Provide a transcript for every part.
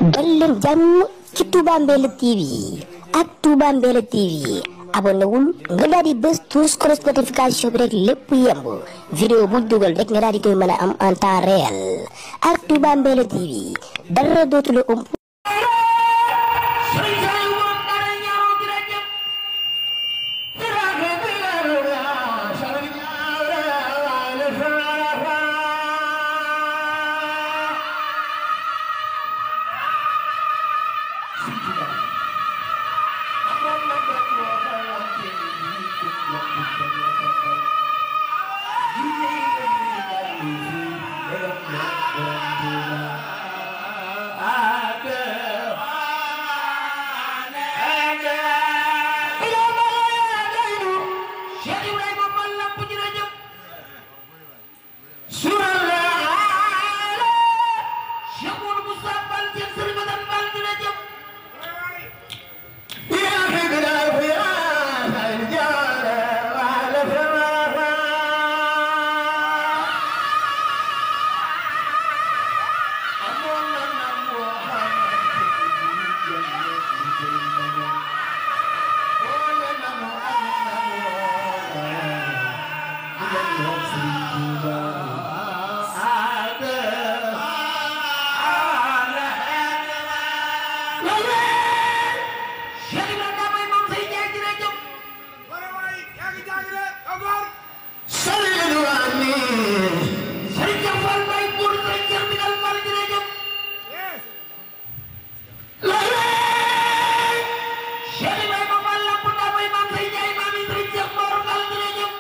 dal leen jàmm ci Touba Mbella TV ak Touba Mbella TV abonné wul nga daal di bës tous cloche notification bi rek lépp yemb vidéo bu dugal rek nga daal di koy mën a am en temps réel ak Touba Mbella TV dara dootu la ëmp.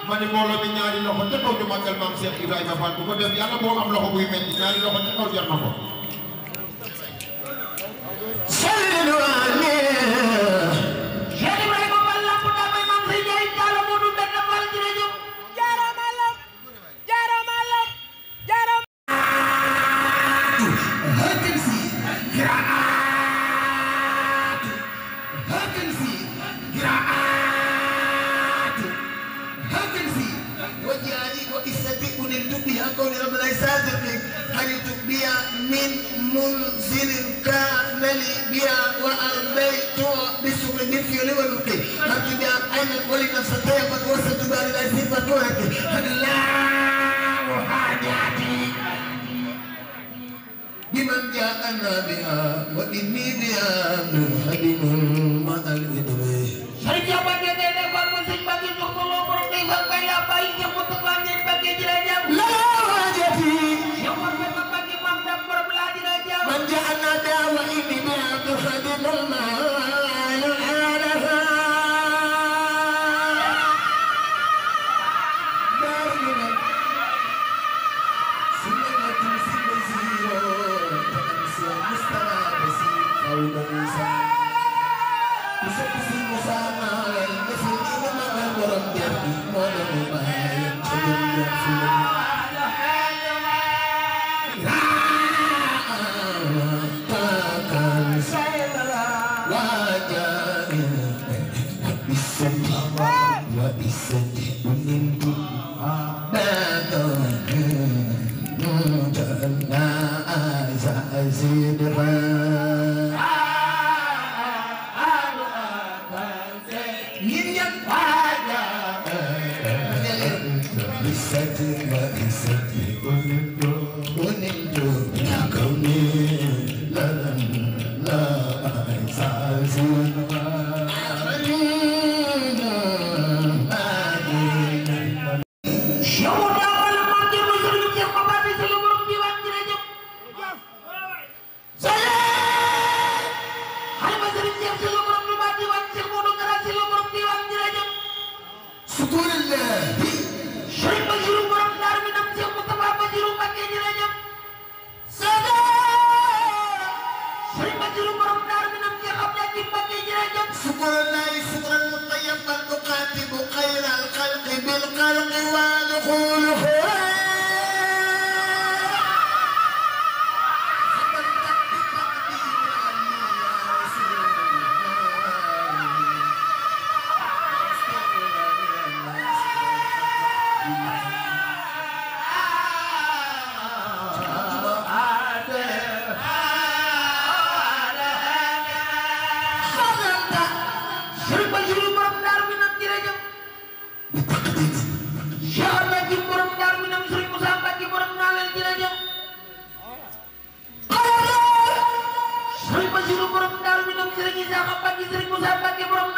mani mbooloo bi ñaari loxo ca kaw ñu màggal maam Cheikh Ibrahima Fall bu ko def yàlla moo am loxo buy metti ñaari loxo ca kaw jar na ko من منزل كان لي بها وأرضيت بسم الفيل والقي هكذا أنا ولنفس طيبت وسط بها للأسف فتوهك الله حاجاتي بمن جاءنا بها وإني بها منهدم مع الإدوي شريك يا بني دينا فالمسيح بني نقطة الله برمي فالبيع بايك يمتقاني بني جراجة لا حاجتي من جعلنا دعوة إننا تخدم المال علىها دارنا سنة سنزيرو تنسى مستوى بسيط قول الإنسان بسكسي مسامة المسلمين مع المرم جربي مولا مباين تجمع فيه Serigne Isaaxa Mbacke Serigne Moussa Mbacke borom